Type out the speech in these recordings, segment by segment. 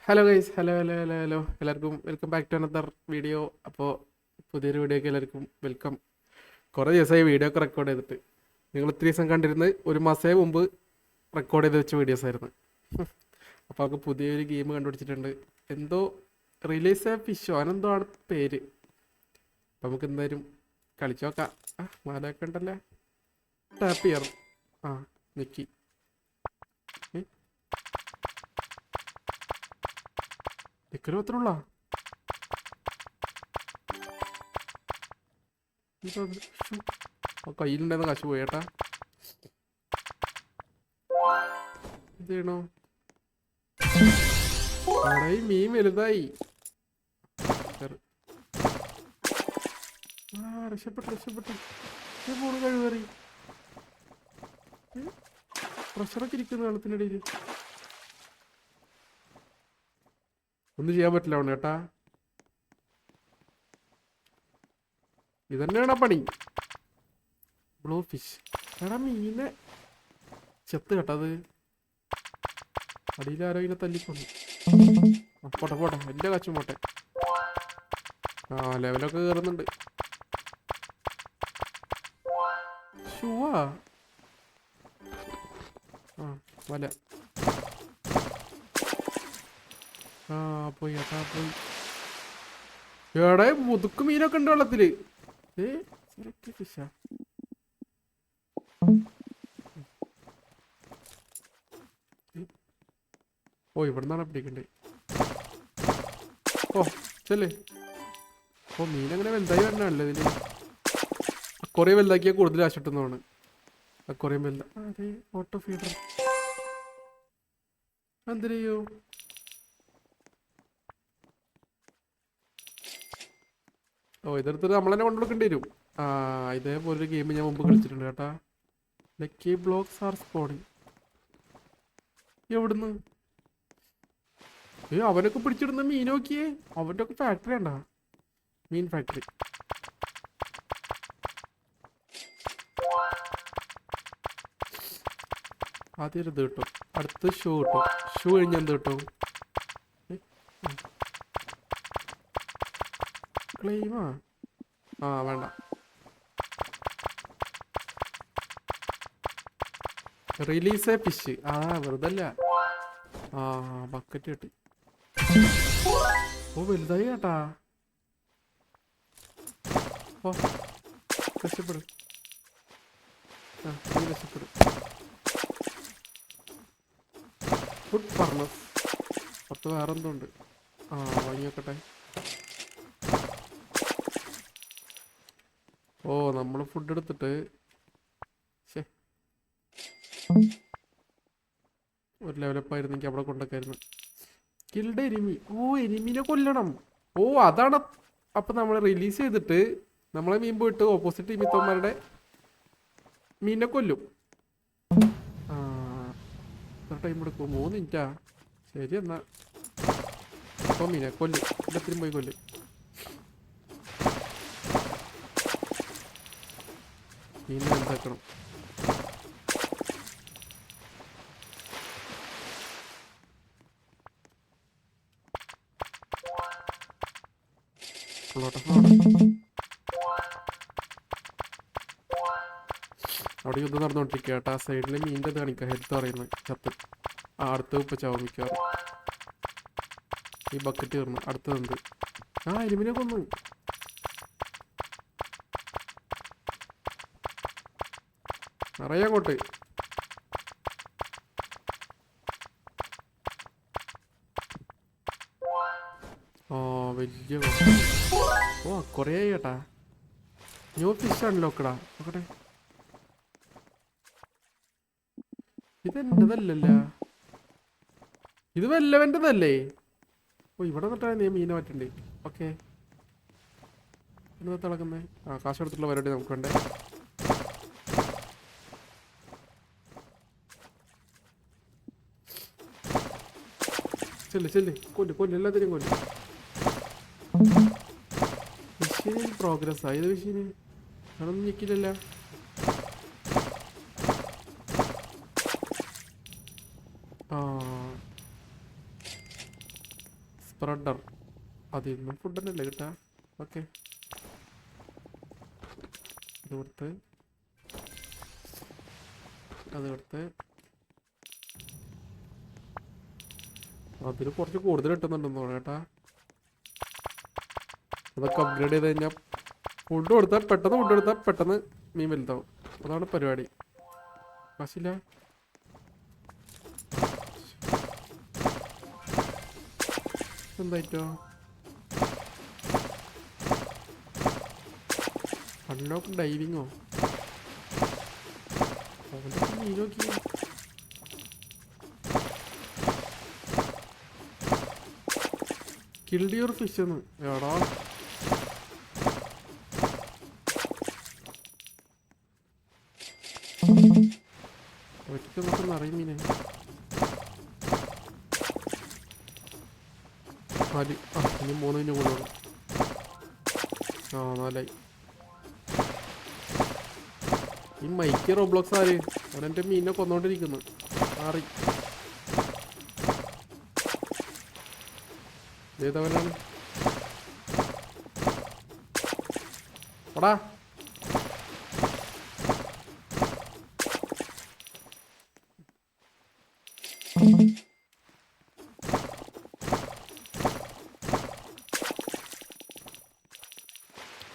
Hello guys, hello hello hello hello എല്ലാവർക്കും welcome back to another video. അപ്പോൾ പുതിയൊരു വീഡിയോക്ക് എല്ലാവർക്കും വെൽക്കം. കുറേ ദിവസമായി വീഡിയോ ഒക്കെ റെക്കോർഡ് ചെയ്തിട്ട്. നിങ്ങൾ ഇത്രയും ദിവസം കണ്ടിരുന്നത് ഒരു മാസമേ മുമ്പ് റെക്കോർഡ് ചെയ്ത് വെച്ച വീഡിയോസ് ആയിരുന്നു. അപ്പോൾ അവർക്ക് പുതിയൊരു ഗെയിം കണ്ടുപിടിച്ചിട്ടുണ്ട്. എന്തോ റിലീസ് ആ ഫിഷോ അനെന്തോ ആണ് പേര്. അപ്പോൾ നമുക്ക് എന്തായാലും കളിച്ചു നോക്കാം. മാലൊക്കെ ഉണ്ടല്ലേ. ടാപ്പ് ചെയ്യാം. ആ നിക്കി നിക്കല് മാത്രമുള്ള കയ്യിലുണ്ടായിരുന്ന കാശ് പോയേട്ടാ. എന്ത് ചെയ്യണോ? അവിടെ ഈ മീൻ വലുതായി. രക്ഷപ്പെട്ടു പോണ് കഴിവേറി. പ്രഷറൊക്കെ ഇരിക്കുന്ന വെള്ളത്തിനിടയിൽ ഒന്നും ചെയ്യാൻ പറ്റില്ല അവന് കേട്ടാ. ഇതന്നെയാണ് പണി. ബ്ലൂ ഫിഷ് എടാ, മീനെ ചെത്ത് കേട്ടത്. അടിയിൽ ആരോ ഇങ്ങനെ തല്ലിക്കൊന്നു. പോട്ടെ വലിയ കാച്ചും പോട്ടെ. ലെവലൊക്കെ കയറുന്നുണ്ട്. ഷൂവാ വല. പോയി ഏട്ടാ പോയി. എവിടെ മുതുക്ക് മീനൊക്കെ ഉണ്ട് വെള്ളത്തില്. ഫിഷാ. ഇവിടെ നിന്നാണ് പിടിക്കണ്ടേ. ചെല്ലേ. മീനങ്ങനെ വലുതായി വരണല്ലേ ഇതില്. കുറേ വലുതാക്കിയാൽ കൂടുതൽ ആശ കിട്ടുന്നതാണ്. കുറേ വലുത. അതെ, ഓട്ടോ ഫീഡർ എന്തിനോ. ഇതെടുത്തിട്ട് നമ്മൾ തന്നെ കൊണ്ടുകൊടുക്കേണ്ടി വരും. ഇതേപോലൊരു ഗെയിം ഞാൻ മുമ്പ് കളിച്ചിട്ടുണ്ട് കേട്ടാ. Lucky blocks R spawning. എവിടുന്ന് അവനൊക്കെ പിടിച്ചിടുന്ന മീൻ നോക്കിയേ. അവൻ്റെ ഒക്കെ ഫാക്ടറി ഉണ്ടാ, മീൻ ഫാക്ടറി. ആദ്യം ഒരു ഇത് കിട്ടും, അടുത്ത് ഷൂ കിട്ടും. ഷൂ കഴിഞ്ഞാൽ എന്ത് കിട്ടും? ക്ലെയിമാ. വേണ്ട. Release fish. വെറുതല്ല. ബക്കറ്റ് കിട്ടി. വലുതായി കേട്ടാ. രക്ഷപ്പെടും. രക്ഷപ്പെടും. Food furnace. പത്ത് വേറെന്തോ ഉണ്ട്. വാങ്ങി വെക്കട്ടെ. നമ്മൾ ഫുഡ് എടുത്തിട്ട് ഒരു ലെവലപ്പായിരുന്നെങ്കിൽ അവിടെ കൊണ്ടൊക്കെയായിരുന്നു. Killed enemy. എനിമിനെ കൊല്ലണം. അതാണ്. അപ്പം നമ്മൾ റിലീസ് ചെയ്തിട്ട് നമ്മളെ മീൻ പോയിട്ട് ഓപ്പോസിറ്റ് ടീമിത്തന്മാരുടെ മീനിനെ കൊല്ലും. എത്ര ടൈം എടുക്കും? 3 മിനിറ്റാ. ശരി എന്നാ. അപ്പോൾ മീനെ കൊല്ലും. എല്ലാത്തിനും പോയി കൊല്ലും. മീനെ എന്താക്കണം? അവിടെ യുദ്ധം നടന്നുകൊണ്ടിരിക്കുക കേട്ടോ. ആ സൈഡിൽ മീൻ്റെ ഇത് കാണിക്കുക. ഹെൽത്ത് പറയുന്നത് ചത്ത്. അടുത്ത് ഉപ്പ ചാവും മിക്കവാറും. ഈ ബക്കറ്റ് തീർന്നു. അടുത്തതുണ്ട്. എലിമിനെ കൊന്നു. നിറയെ അങ്ങോട്ട്. വലിയ കുറേ ആയി കേട്ടാ. ന്യൂ ഫിഷ് അൺലോക്കടാ. നോക്കട്ടെ. ഇതെന്റതല്ലല്ല, ഇത് വല്ലവൻ്റെതല്ലേ. ഇവിടെ നിന്നിട്ടാ നീ മീനെ പറ്റണ്ടേ. ഓക്കെ, ഇന്ന് തിളക്കുന്നേ. കാശ് എടുത്തുള്ള പരിപാടി നമുക്ക് വേണ്ടേ. ചെല്ല് കൊല്ല് എല്ലാത്തിനും കൊല്ല്. മെഷീനിൽ പ്രോഗ്രസ് ആ. ഇത് മെഷീന് അതൊന്നും ഞെക്കില്ലല്ല. സ്പ്രെഡർ. അതിന്നും ഫുഡ് തന്നെയല്ലേ കിട്ടാ? ഓക്കെ, അത് കൊടുത്ത് അതിന് കുറച്ച് കൂടുതൽ കിട്ടുന്നുണ്ടെന്ന് തോന്നുന്നു കേട്ടാ. അതൊക്കെ അപ്ഗ്രേഡ് ചെയ്ത് കഴിഞ്ഞാൽ ഫുഡ് കൊടുത്താൽ പെട്ടെന്ന് മീൻ വലുതാവും. അതാണ് പരിപാടി. കാശില്ല. എന്തായിട്ടോ അൺലോക്ക് ഡൈവിങ്ങോ? മീൻ നോക്കി. കിൽഡ് യുവർ ഫിഷ് എന്ന് എടാ. ഒറ്റ നോക്കുന്ന അറിയും മീനെ. ഇനി 3 മിനിറ്റ് കൂടെ ഉള്ളു. 4ആയി. ഈ മൈക്ക് റോബ്ലോക്സ് ആര്? അവനെൻ്റെ മീനിനെ കൊന്നോണ്ടിരിക്കുന്നു. മാറി ഏതവനാണ്? എടാ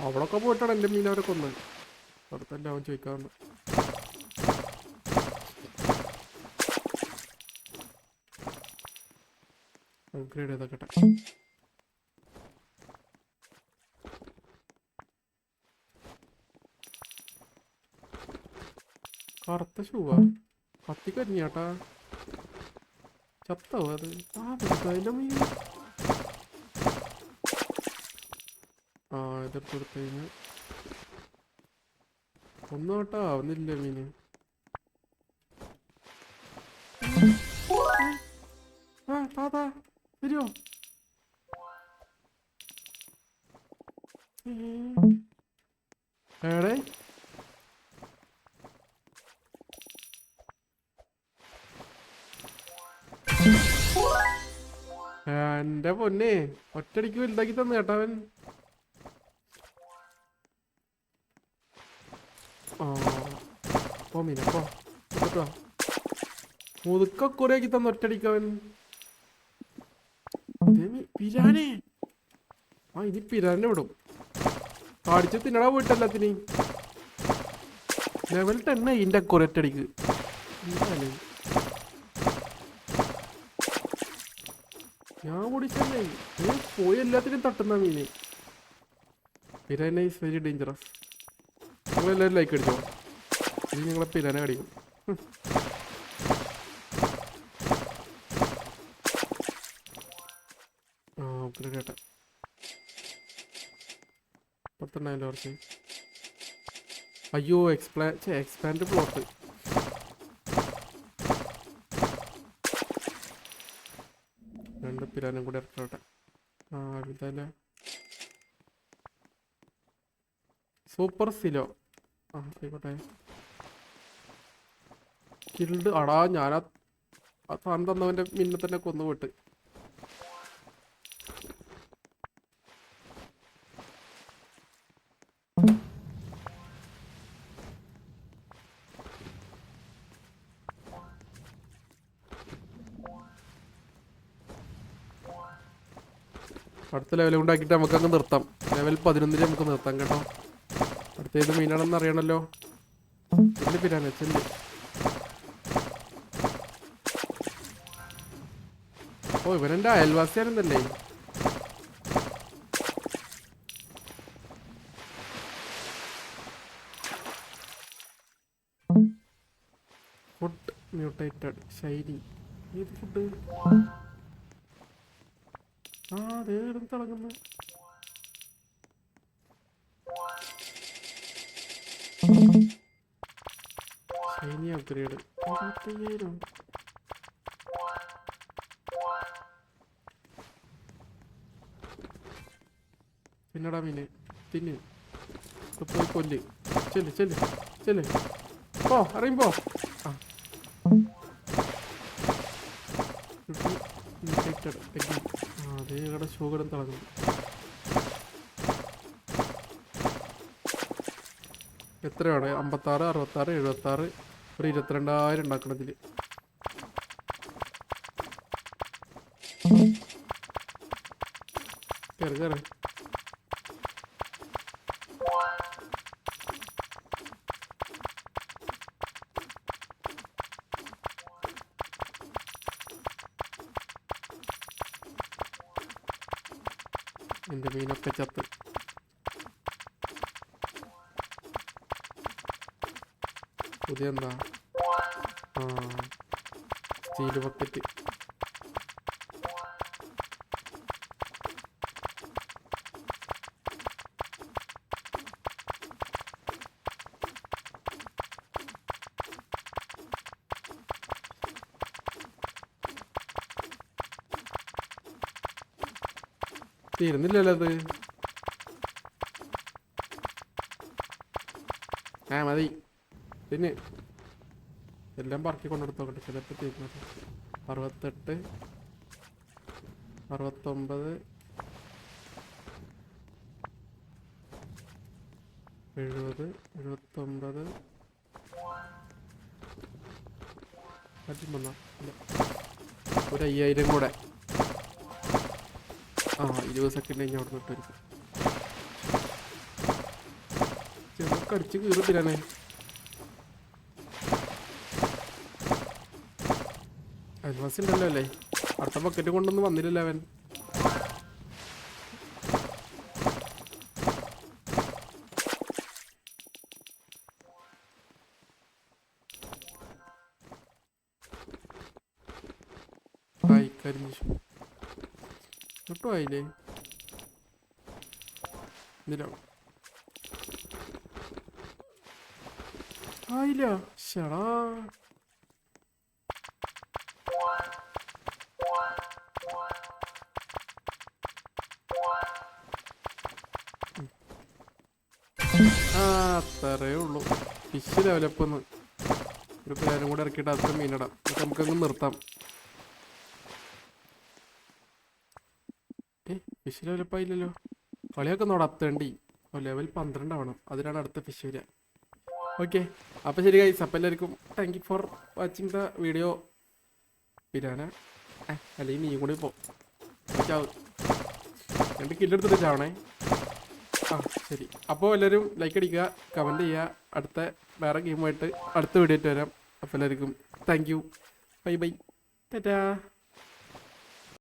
അവിടൊക്കെ പോയിട്ടാണ് എൻ്റെ മീൻ അവരെ കൊന്നത്. അടുത്തല്ല അവൻ ചോദിക്കാറുണ്ട്. അപ്ഗ്രേഡ് ചെയ്തോക്കട്ടെ. കറുത്ത ഷൂവാ. കത്തിക്കരിഞ്ഞാട്ടാ. ചത്തോ അത്? അതിൻ്റെ മീൻ. ഇതെടുത്ത് കൊടുത്തു കഴിഞ്ഞാൽ ഒന്നും കേട്ടാ ആവുന്നില്ല മീന്. താതാ വരുമോ? ഏടേ എൻ്റെ പൊന്നെ, ഒറ്റടിക്ക് വലുതാക്കി തന്നു കേട്ടാ അവൻ. മീനപ്പോ കേട്ടോ മുതുക്കൊറിയാക്കി തന്നു ഒറ്റടിക്ക് അവൻ. പിരാനെ. ഇനി പിരാനെ വിടും. കാടിച്ച് തിന്നടാ പോയിട്ടല്ലാത്തിന്. ലെവൽ 10 ഇതിൻ്റെ അക്കോറി ഒറ്റടിക്ക്. ഞാൻ ഓടിച്ചല്ലേ പോയി എല്ലാത്തിനും തട്ടുന്ന മീന്. Piranha is very dangerous. നിങ്ങളെല്ലാവരും ലൈക്ക് അടിച്ചോ. ഇനി നിങ്ങളെ പിരാന കടിക്കും. കേട്ടെ പത്തുണ്ടായല്ലോ കുറച്ച്. അയ്യോ എക്സ്പാൻഡ് പ്ലോട്ട്. രണ്ട് പിരാനും കൂടി ഇറക്കട്ടെ. ഇതല്ലേ സൂപ്പർ സിലോ. ആയിക്കോട്ടെ. കിൽഡ്. അടാ ഞാനാ സാധനം തന്നവൻ്റെ മിന്നെ തന്നെ കൊന്നുപോട്ട്. അടുത്ത ലെവൽ കൊണ്ടാക്കിയിട്ട് നമുക്കങ്ങ് നിർത്താം. ലെവൽ 11 നമുക്ക് നിർത്താം കേട്ടോ. അടുത്ത ഏത് മീനാണെന്ന് അറിയണമല്ലോ. ചെല്ല് പിരാന ചെല്ല്. ഇവനെൻ്റെ അയൽവാസിയാണെന്നല്ലേ. Food mutated shiny. ഏത് ഫുഡ്? അതേടും തിളങ്ങുന്നു. Shiny upgrade 25,000. പിന്നടാ മീന് തിന്ന്. പോയി കൊല്ല്. ചെല്ല് ചെല്ല് ചെല്ല്. പോ അറിയുമ്പോ. അതേ കട ഷൂ കിടന്ന് തിളങ്ങുന്നു. എത്രയാണ്? 56, 66, 76, ഒരു 22,000 ഉണ്ടാക്കണം ഇതിൽ. കയറി കയറി. എൻ്റെ മീനൊക്കെ ചത്ത്. പുതിയ എന്താ? Steel bucket. തീരുന്നില്ലല്ലോ അത്. മതി പിന്നെ എല്ലാം പറക്കി കൊണ്ടെടുത്തോക്കട്ടെ. ചിലപ്പോൾ തീരുന്നത്. 68, 69, 70, 79. ഒരു 5,000 കൂടെ. 20 സെക്കൻഡ് കഴിഞ്ഞ് അവിടെ നിന്നിട്ടായിരിക്കും. ചെറുക്ക് അടിച്ച് കീറത്തില്ലേ? അയൽവാസി ഉണ്ടല്ലോ അല്ലേ? അടുത്ത ബക്കറ്റ് കൊണ്ടൊന്നും വന്നില്ലല്ലോ അവൻ. കരിഞ്ഞു ഒട്ടും ആയില്ലേ? എന്തിനാ ആയില്ല? ഷടാ, അത്രേ ഉള്ളൂ. ഫിഷ് ഡെവലപ്പൊന്ന് ഒരു പേരും കൂടെ ഇറക്കിയിട്ട് അത്ര മീനിടാം. നമുക്കങ്ങ് നിർത്താം. ഫിഷ് ഡെവലപ്പായില്ലല്ലോ. കളിയൊക്കെ നോടത്തേണ്ടി ലെവൽ 12 ആവണം. അതിനാണ് അടുത്ത ഫിഷ് വരിക. ഓക്കെ, അപ്പോൾ ശരി ഗൈസ്. അപ്പം എല്ലാവർക്കും thank you for watching the video. Piranha അല്ലെങ്കിൽ നീ കൂടി ചാവ് 2 കില്ലെടുത്തിട്ട് ചാവണേ. ശരി. അപ്പോൾ എല്ലാവരും ലൈക്ക് അടിക്കുക, കമൻറ്റ് ചെയ്യുക. അടുത്ത വേറെ ഗെയിമായിട്ട് അടുത്ത വീഡിയോ ആയിട്ട് വരാം. അപ്പോൾ എല്ലാവർക്കും thank you. Bye bye. Tata.